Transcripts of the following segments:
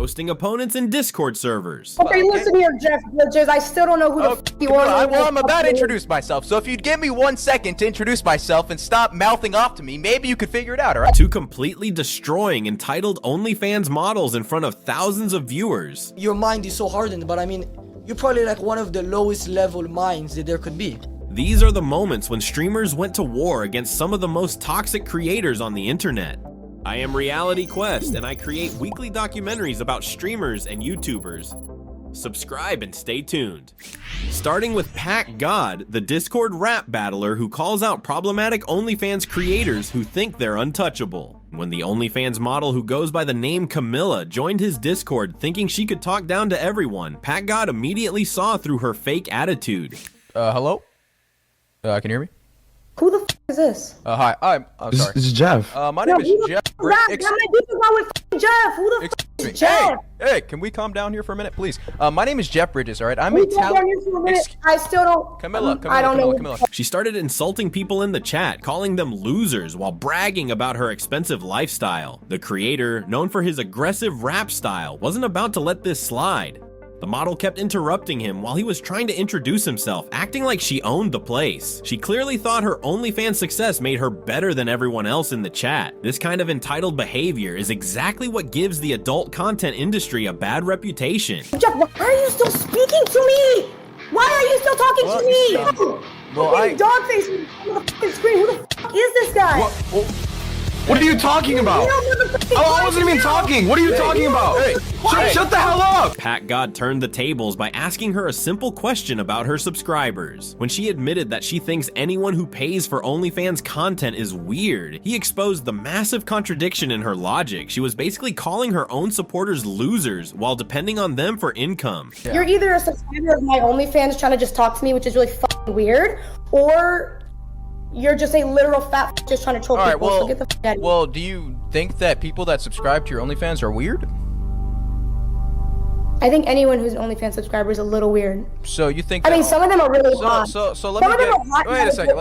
roasting opponents in Discord servers. Okay, listen here, Jeff Bridges. I still don't know who the f you are. Well, I'm about to introduce myself, so if you'd give me 1 second to introduce myself and stop mouthing off to me, maybe you could figure it out, alright? To completely destroying entitled OnlyFans models in front of thousands of viewers. Your mind is so hardened, but I mean, you're probably like one of the lowest level minds that there could be. These are the moments when streamers went to war against some of the most toxic creators on the internet. I am Reality Quest, and I create weekly documentaries about streamers and YouTubers. Subscribe and stay tuned. Starting with Packgod, the Discord rap battler who calls out problematic OnlyFans creators who think they're untouchable. When the OnlyFans model who goes by the name Camilla joined his Discord thinking she could talk down to everyone, Packgod immediately saw through her fake attitude. Hello? Can you hear me? Who the f is this? Hi, I'm sorry. This is Jeff. My name is Jeff. Jeff. Who the f is Jeff? Hey, can we calm down here for a minute, please? My name is Jeff Bridges, alright? I'm a I still don't. Camilla. She started insulting people in the chat, calling them losers while bragging about her expensive lifestyle. The creator, known for his aggressive rap style, wasn't about to let this slide. The model kept interrupting him while he was trying to introduce himself, acting like she owned the place. She clearly thought her OnlyFans success made her better than everyone else in the chat. This kind of entitled behavior is exactly what gives the adult content industry a bad reputation. Jeff, why are you still speaking to me? Why are you still talking to me? Well, dog face on the fucking screen. Who the f is this guy? What are you talking about? I wasn't even talking. What are you talking about? Hey, shut the hell up! Packgod turned the tables by asking her a simple question about her subscribers. When she admitted that she thinks anyone who pays for OnlyFans content is weird, he exposed the massive contradiction in her logic. She was basically calling her own supporters losers while depending on them for income. Yeah. You're either a subscriber of my OnlyFans trying to just talk to me, which is really fucking weird, or you're just a literal fat f just trying to troll people. Well, so get the f out of here. Well, do you think that people that subscribe to your OnlyFans are weird? I think anyone who's an OnlyFans subscriber is a little weird. So you think? I mean, some of them are really hot. So let me get. Wait a second.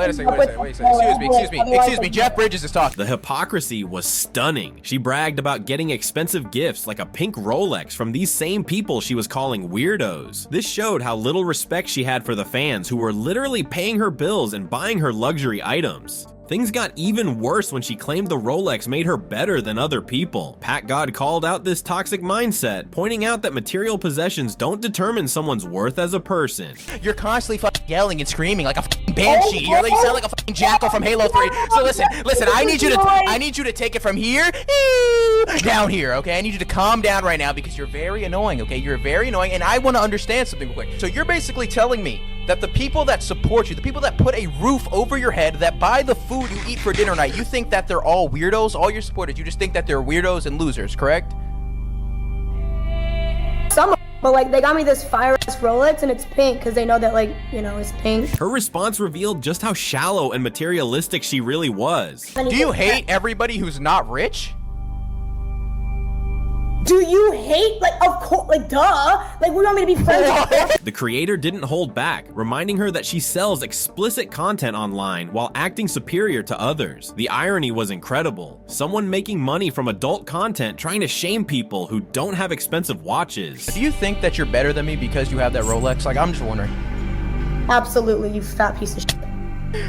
Excuse me. Jeff Bridges is talking. The hypocrisy was stunning. She bragged about getting expensive gifts like a pink Rolex from these same people she was calling weirdos. This showed how little respect she had for the fans who were literally paying her bills and buying her luxury items. Things got even worse when she claimed the Rolex made her better than other people. Packgod called out this toxic mindset, pointing out that material possessions don't determine someone's worth as a person. You're constantly fucking yelling and screaming like a fucking banshee. You sound like a fucking jackal from Halo 3. So listen, I need you to take it from here down here, okay? I need you to calm down right now because you're very annoying, okay? You're very annoying, and I want to understand something real quick. So you're basically telling me that the people that support you, the people that put a roof over your head, that buy the food you eat for dinner night, you think that they're all weirdos? All your supporters, you just think that they're weirdos and losers, correct? Some, but like they got me this fire-ass Rolex and it's pink because they know that, like, you know, it's pink. Her response revealed just how shallow and materialistic she really was. Do you hate everybody who's not rich? Do you hate, like, of course, like, duh, like, we want me to be friends with. The creator didn't hold back, reminding her that she sells explicit content online while acting superior to others. The irony was incredible. Someone making money from adult content trying to shame people who don't have expensive watches. Do you think that you're better than me because you have that Rolex? Like, I'm just wondering. Absolutely, you fat piece of shit.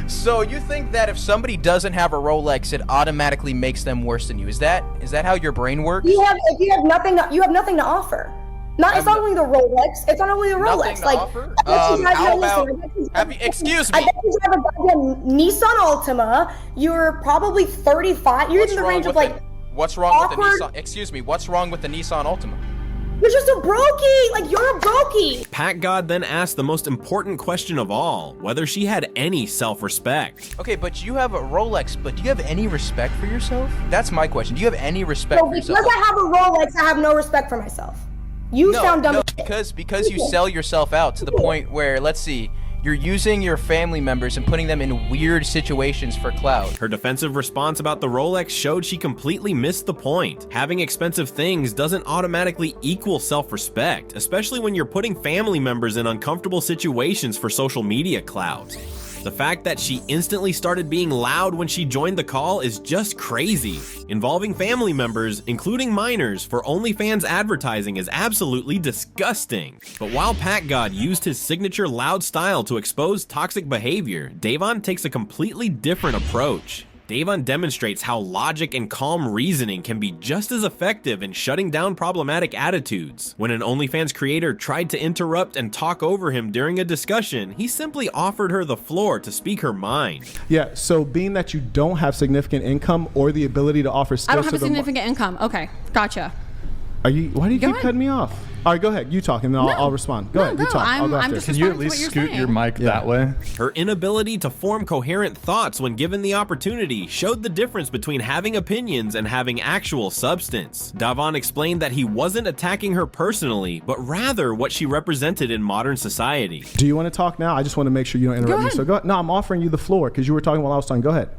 So you think that if somebody doesn't have a Rolex, it automatically makes them worse than you? Is that how your brain works? If you have nothing to offer. It's not only the Rolex. It's not only the Rolex. Like, how about? Excuse me. I bet you drive a goddamn Nissan Altima. You're probably 35. You're in the range of like. What's wrong with the Nissan? Excuse me. What's wrong with the Nissan Altima? You're just a brokey! Like, you're a brokey! Packgod then asked the most important question of all, whether she had any self-respect. Okay, but you have a Rolex, but do you have any respect for yourself? That's my question. Do you have any respect for yourself? Because I have a Rolex, I have no respect for myself. You sound dumb. No, because you sell yourself out to the point where, let's see, you're using your family members and putting them in weird situations for clout. Her defensive response about the Rolex showed she completely missed the point. Having expensive things doesn't automatically equal self-respect, especially when you're putting family members in uncomfortable situations for social media clout. The fact that she instantly started being loud when she joined the call is just crazy. Involving family members, including minors, for OnlyFans advertising is absolutely disgusting. But while Packgod used his signature loud style to expose toxic behavior, Davon takes a completely different approach. Davon demonstrates how logic and calm reasoning can be just as effective in shutting down problematic attitudes. When an OnlyFans creator tried to interrupt and talk over him during a discussion, he simply offered her the floor to speak her mind. Yeah, so being that you don't have significant income or the ability to offer skills I don't have to a significant income. Okay, gotcha. Why do you keep ahead. cutting me off? All right, go ahead. You talk, and then I'll respond. Go ahead. You talk. I'll go I'm after. just Can you at responding to least what scoot you're your saying. mic that way? Her inability to form coherent thoughts when given the opportunity showed the difference between having opinions and having actual substance. Davon explained that he wasn't attacking her personally, but rather what she represented in modern society. Do you want to talk now? I just want to make sure you don't interrupt me. ahead. So go. No, I'm offering you the floor because you were talking while I was talking. Go ahead.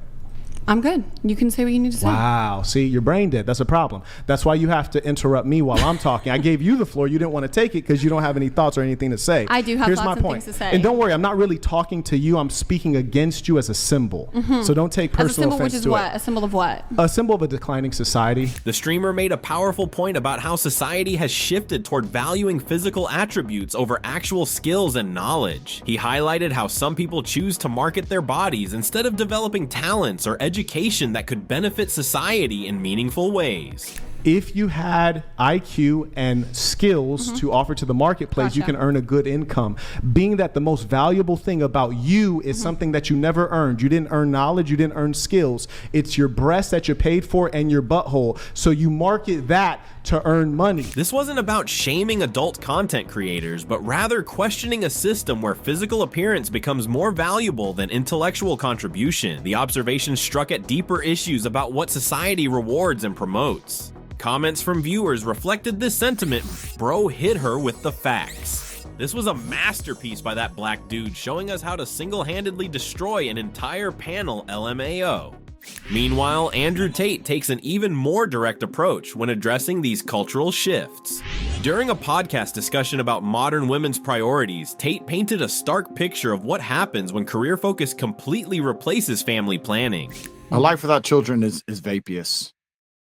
I'm good. You can say what you need to say. Wow. See, you're brain dead. That's a problem. That's why you have to interrupt me while I'm talking. I gave you the floor. You didn't want to take it because you don't have any thoughts or anything to say. I do have Here's thoughts my and point. things to say. And don't worry, I'm not really talking to you. I'm speaking against you as a symbol. So don't take As a personal symbol, which offense is to what? it. A symbol of what? A symbol of a declining society. The streamer made a powerful point about how society has shifted toward valuing physical attributes over actual skills and knowledge. He highlighted how some people choose to market their bodies instead of developing talents or education that could benefit society in meaningful ways. If you had IQ and skills to offer to the marketplace, you Gotcha. can earn a good income. Being that the most valuable thing about you is something that you never earned. You didn't earn knowledge, you didn't earn skills. It's your breast that you're paid for and your butthole. So you market that to earn money. This wasn't about shaming adult content creators, but rather questioning a system where physical appearance becomes more valuable than intellectual contribution. The observation struck at deeper issues about what society rewards and promotes. Comments from viewers reflected this sentiment. Bro hit her with the facts. This was a masterpiece by that black dude showing us how to single-handedly destroy an entire panel LMAO. Meanwhile, Andrew Tate takes an even more direct approach when addressing these cultural shifts. During a podcast discussion about modern women's priorities, Tate painted a stark picture of what happens when career focus completely replaces family planning. A life without children is vacuous,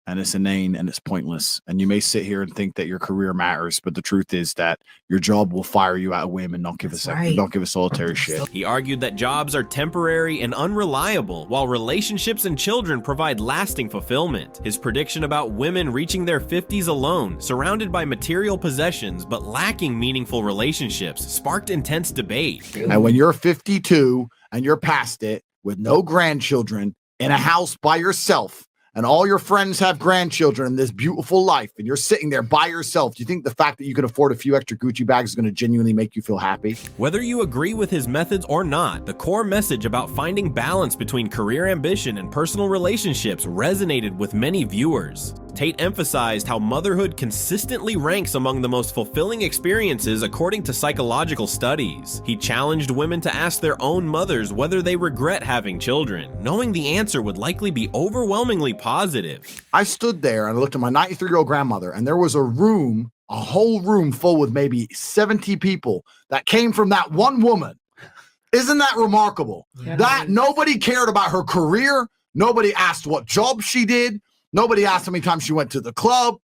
and it's inane, and it's pointless. And you may sit here and think that your career matters, but the truth is that your job will fire you out of whim and not give a second, don't give a solitary shit. He argued that jobs are temporary and unreliable, while relationships and children provide lasting fulfillment. His prediction about women reaching their 50s alone, surrounded by material possessions but lacking meaningful relationships, sparked intense debate. And when you're 52 and you're past it with no grandchildren in a house by yourself, and all your friends have grandchildren in this beautiful life, and you're sitting there by yourself, do you think the fact that you can afford a few extra Gucci bags is going to genuinely make you feel happy? Whether you agree with his methods or not, the core message about finding balance between career ambition and personal relationships resonated with many viewers. Tate emphasized how motherhood consistently ranks among the most fulfilling experiences according to psychological studies. He challenged women to ask their own mothers whether they regret having children, knowing the answer would likely be overwhelmingly positive. I stood there and I looked at my 93-year-old grandmother, and there was a room, a whole room full with maybe 70 people that came from that one woman. Isn't that remarkable? That nobody cared about her career. Nobody asked what job she did. Nobody asked how many times she went to the club.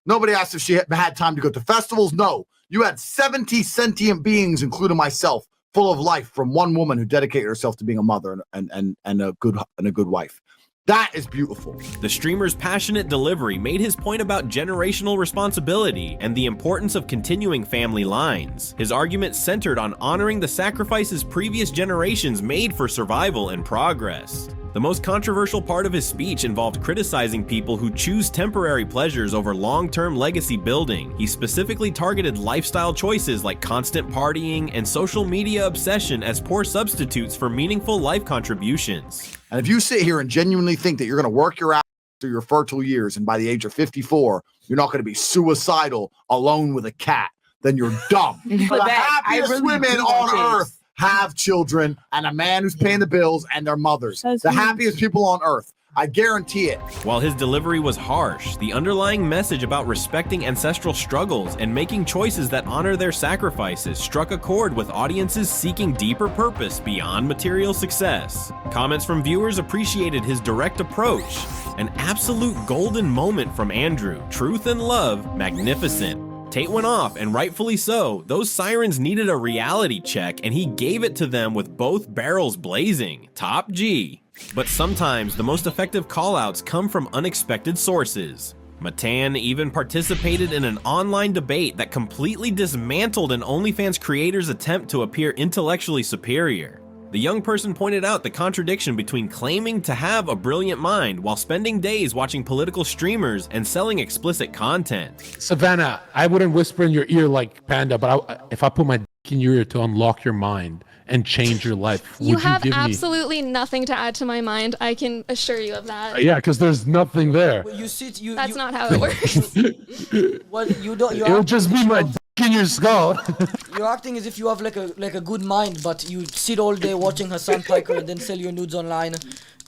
Nobody asked if she had time to go to festivals. No, you had 70 sentient beings, including myself, full of life from one woman who dedicated herself to being a mother and a good wife. That is beautiful. The streamer's passionate delivery made his point about generational responsibility and the importance of continuing family lines. His argument centered on honoring the sacrifices previous generations made for survival and progress. The most controversial part of his speech involved criticizing people who choose temporary pleasures over long-term legacy building. He specifically targeted lifestyle choices like constant partying and social media obsession as poor substitutes for meaningful life contributions. And if you sit here and genuinely think that you're going to work your ass through your fertile years, and by the age of 54, you're not going to be suicidal alone with a cat, then you're dumb. The happiest women on earth have children and a man who's paying the bills and their mothers. The happiest people on earth. I guarantee it. While his delivery was harsh, the underlying message about respecting ancestral struggles and making choices that honor their sacrifices struck a chord with audiences seeking deeper purpose beyond material success. Comments from viewers appreciated his direct approach. An absolute golden moment from Andrew. Truth and love, magnificent. Tate went off, and rightfully so. Those sirens needed a reality check, and he gave it to them with both barrels blazing. Top G. But sometimes the most effective callouts come from unexpected sources. Matan even participated in an online debate that completely dismantled an OnlyFans creator's attempt to appear intellectually superior. The young person pointed out the contradiction between claiming to have a brilliant mind while spending days watching political streamers and selling explicit content. Savannah, I wouldn't whisper in your ear like Panda, but if I put my dick in your ear to unlock your mind and change your life, You would have you give absolutely nothing to add to my mind. I can assure you of that. me? Yeah, because there's nothing there. You sit. You. That's you, not how it works. What you don't. It'll just be my dick in your skull. You're acting as if you have like a good mind, but you sit all day watching Hassan Piker and then sell your nudes online.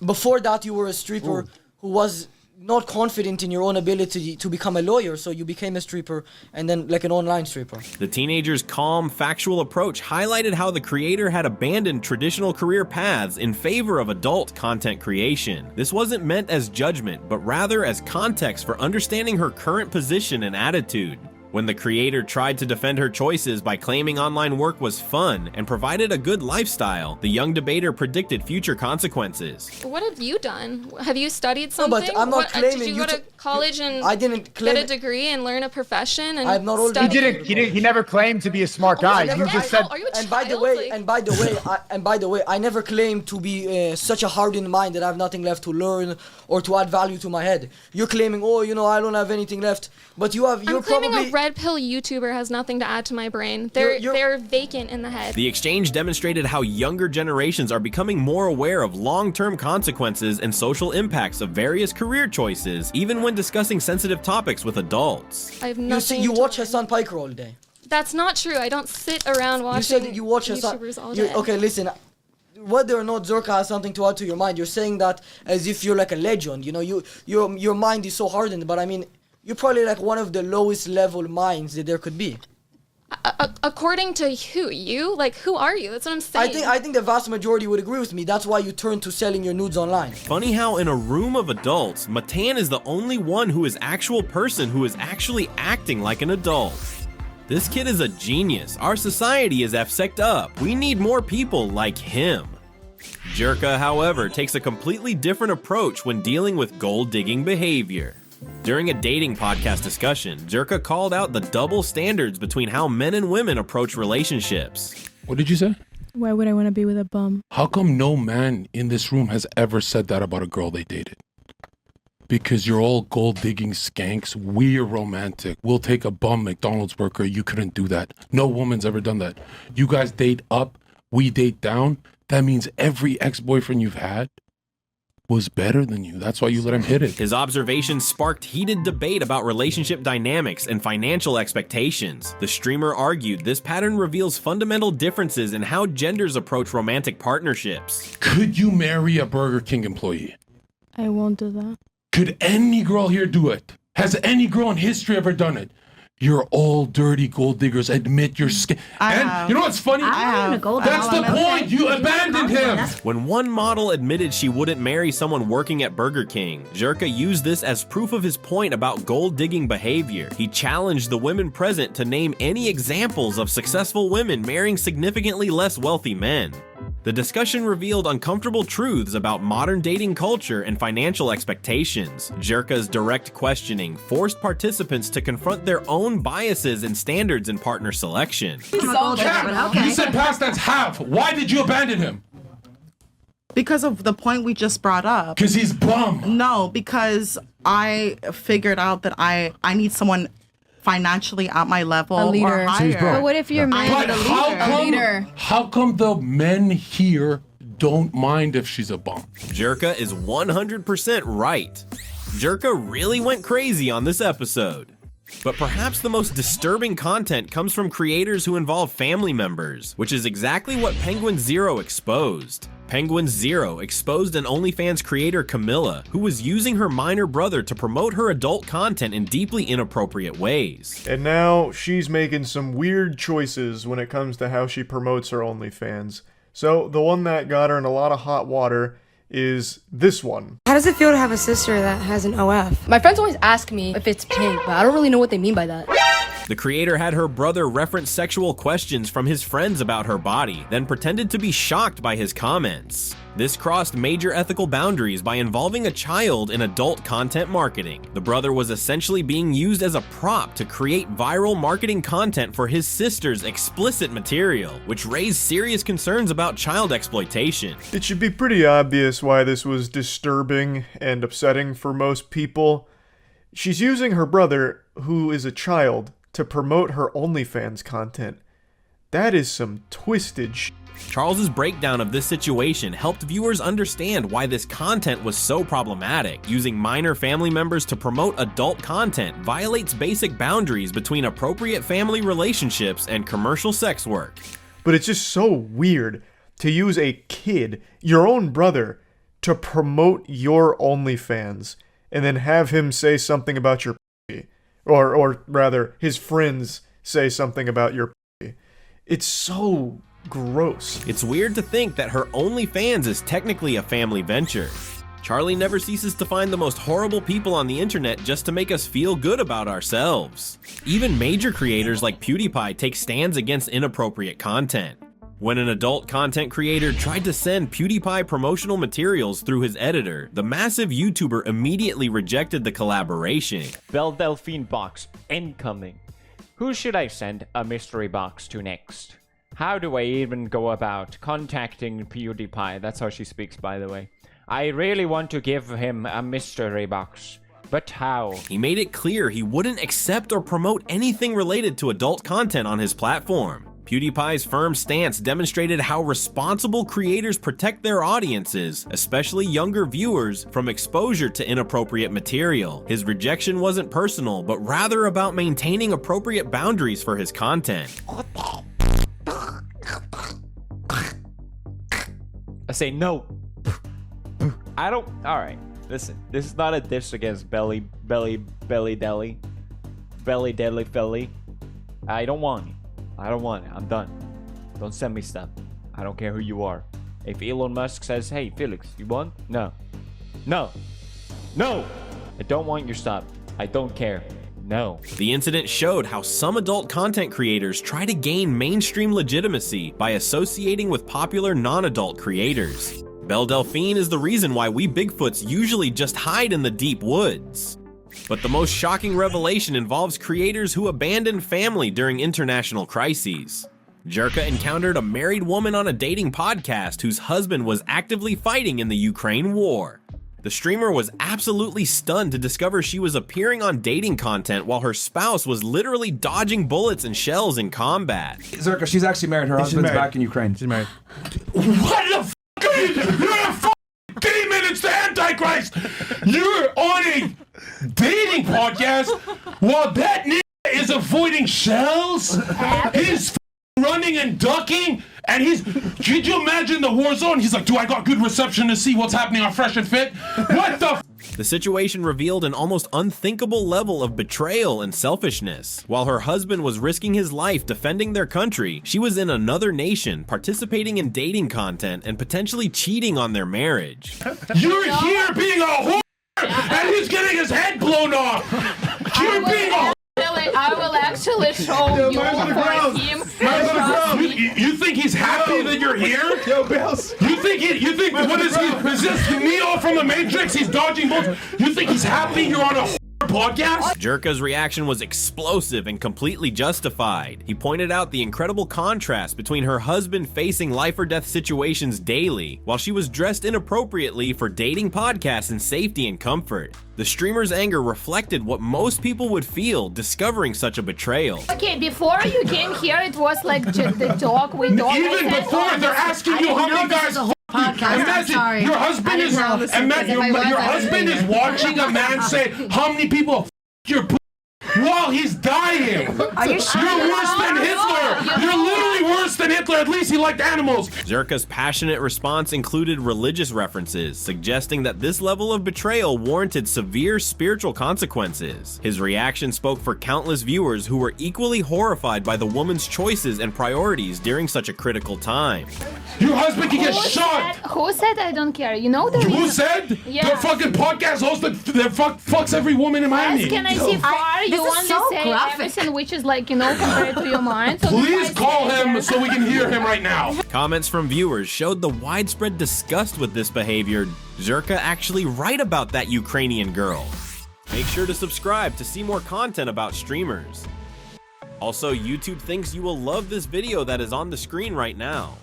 Before that, you were a stripper who was not confident in your own ability to become a lawyer, so you became a stripper and then like an online stripper. The teenager's calm, factual approach highlighted how the creator had abandoned traditional career paths in favor of adult content creation. This wasn't meant as judgment, but rather as context for understanding her current position and attitude. When the creator tried to defend her choices by claiming online work was fun and provided a good lifestyle, the young debater predicted future consequences. What have you done? Have you studied No, something? but I'm not claiming Did you go to college and I didn't claim get a degree and learn a profession and I'm not old. study? He never claimed to be a smart guy. I You never- just I said. know. Are you a And by the child? way, Like- I never claimed to be such a hardened mind that I have nothing left to learn or to add value to my head. You're claiming, I don't have anything left, but you're I'm claiming probably a red pill YouTuber has nothing to add to my brain. They're vacant in the head. The exchange demonstrated how younger generations are becoming more aware of long-term consequences and social impacts of various career choices, even when discussing sensitive topics with adults. I have you nothing. see, you to watch learn. Hassan Piker all day. That's not true. I don't sit around watching You said that you watch Hassan. YouTubers all day. Okay, listen. Whether or not Zherka has something to add to your mind, you're saying that as if you're like a legend. Your mind is so hardened, but I mean, you're probably like one of the lowest level minds that there could be. According to who? You? Like, who are you? That's what I'm saying. I think the vast majority would agree with me. That's why you turn to selling your nudes online. Funny how in a room of adults, Matan is the only one who is actual person who is actually acting like an adult. This kid is a genius. Our society is F-sect up. We need more people like him. Zherka, however, takes a completely different approach when dealing with gold-digging behavior. During a dating podcast discussion, Zherka called out the double standards between how men and women approach relationships. What did you say? Why would I want to be with a bum? How come no man in this room has ever said that about a girl they dated? Because you're all gold-digging skanks. We're romantic. We'll take a bum McDonald's worker. You couldn't do that. No woman's ever done that. You guys date up, we date down. That means every ex-boyfriend you've had was better than you. That's why you let him hit it. His observations sparked heated debate about relationship dynamics and financial expectations. The streamer argued this pattern reveals fundamental differences in how genders approach romantic partnerships. Could you marry a Burger King employee? I won't do that. Could any girl here do it? Has any girl in history ever done it? You're all dirty gold diggers. Admit you're scared. And you know what's funny? That's the point. You abandoned him. When one model admitted she wouldn't marry someone working at Burger King, Zherka used this as proof of his point about gold-digging behavior. He challenged the women present to name any examples of successful women marrying significantly less wealthy men. The discussion revealed uncomfortable truths about modern dating culture and financial expectations. Zherka's direct questioning forced participants to confront their own biases and standards in partner selection. You said past tense have. Why did you abandon him? Because of the point we just brought up. Because he's bum. No, because I figured out that I need someone financially at my level A leader. or higher. But what if you're married But to a leader? how come the men here don't mind if she's a bum? Zherka is 100% right. Zherka really went crazy on this episode. But perhaps the most disturbing content comes from creators who involve family members, which is exactly what Penguin Zero exposed. Penguin Zero exposed an OnlyFans creator, Camilla, who was using her minor brother to promote her adult content in deeply inappropriate ways. And now she's making some weird choices when it comes to how she promotes her OnlyFans. So the one that got her in a lot of hot water is this one. How does it feel to have a sister that has an OF? My friends always ask me if it's pink, but I don't really know what they mean by that. The creator had her brother reference sexual questions from his friends about her body, then pretended to be shocked by his comments. This crossed major ethical boundaries by involving a child in adult content marketing. The brother was essentially being used as a prop to create viral marketing content for his sister's explicit material, which raised serious concerns about child exploitation. It should be pretty obvious why this was disturbing and upsetting for most people. She's using her brother, who is a child, to promote her OnlyFans content. That is some twisted shit. Charles's breakdown of this situation helped viewers understand why this content was so problematic. Using minor family members to promote adult content violates basic boundaries between appropriate family relationships and commercial sex work. But it's just so weird to use a kid, your own brother, to promote your OnlyFans and then have him say something about your p***, or rather, his friends say something about your p***. It's so gross. It's weird to think that her OnlyFans is technically a family venture. Charlie never ceases to find the most horrible people on the internet just to make us feel good about ourselves. Even major creators like PewDiePie take stands against inappropriate content. When an adult content creator tried to send PewDiePie promotional materials through his editor, the massive YouTuber immediately rejected the collaboration. Belle Delphine box incoming. Who should I send a mystery box to next? How do I even go about contacting PewDiePie? That's how she speaks, by the way. I really want to give him a mystery box, but how? He made it clear he wouldn't accept or promote anything related to adult content on his platform. PewDiePie's firm stance demonstrated how responsible creators protect their audiences, especially younger viewers, from exposure to inappropriate material. His rejection wasn't personal, but rather about maintaining appropriate boundaries for his content. I say no. I don't. All right, listen. This is not a diss against Belly Deli. I don't want it. I don't want it. I'm done. Don't send me stuff. I don't care who you are. If Elon Musk says, "Hey, Felix, you want?" No. No. No. I don't want your stuff. I don't care. No. The incident showed how some adult content creators try to gain mainstream legitimacy by associating with popular non-adult creators. Belle Delphine is the reason why we Bigfoots usually just hide in the deep woods. But the most shocking revelation involves creators who abandon family during international crises. Zherka encountered a married woman on a dating podcast whose husband was actively fighting in the Ukraine war. The streamer was absolutely stunned to discover she was appearing on dating content while her spouse was literally dodging bullets and shells in combat. Zherka, she's actually married. Her husband's back in Ukraine. She's married. What the f*** are you doing? You're a f***ing demon! It's the Antichrist! You're on a dating podcast while that nigga is avoiding shells? He's running and ducking, and could you imagine the war zone? He's like, do I got good reception to see what's happening on Fresh and Fit? What the f? The situation revealed an almost unthinkable level of betrayal and selfishness. While her husband was risking his life defending their country, she was in another nation participating in dating content and potentially cheating on their marriage. You're here being a whore, and he's getting his head blown off. You're being a I will actually show you for him. You think he's happy that you're here? Yo, Bills. You think what is he? Is this Neo from the Matrix? He's dodging bullets. You think he's happy you're on a podcast? Zherka's reaction was explosive and completely justified. He pointed out the incredible contrast between her husband facing life or death situations daily, while she was dressed inappropriately for dating podcasts in safety and comfort. The streamer's anger reflected what most people would feel discovering such a betrayal. Okay, before you came here, it was like the talk we don't. Even before they're asking you how many guys. Imagine your husband is watching a man say how many people f your p while he's dying. Are you sure? You're worse than Hitler. You're literally worse than Hitler. Hitler, at least he liked animals. Zherka's passionate response included religious references, suggesting that this level of betrayal warranted severe spiritual consequences. His reaction spoke for countless viewers who were equally horrified by the woman's choices and priorities during such a critical time. Your husband can get shot. Who said I don't care? You know the Who reason- said? Yeah. The fucking podcast host that fucks every woman in Miami. As can I see far? This You is only so say graphic. everything which is like, you know, compared to your mind. So Please call him so we can hear him right now. Comments from viewers showed the widespread disgust with this behavior. Zherka actually right about that Ukrainian girl. Make sure to subscribe to see more content about streamers. Also, YouTube thinks you will love this video that is on the screen right now.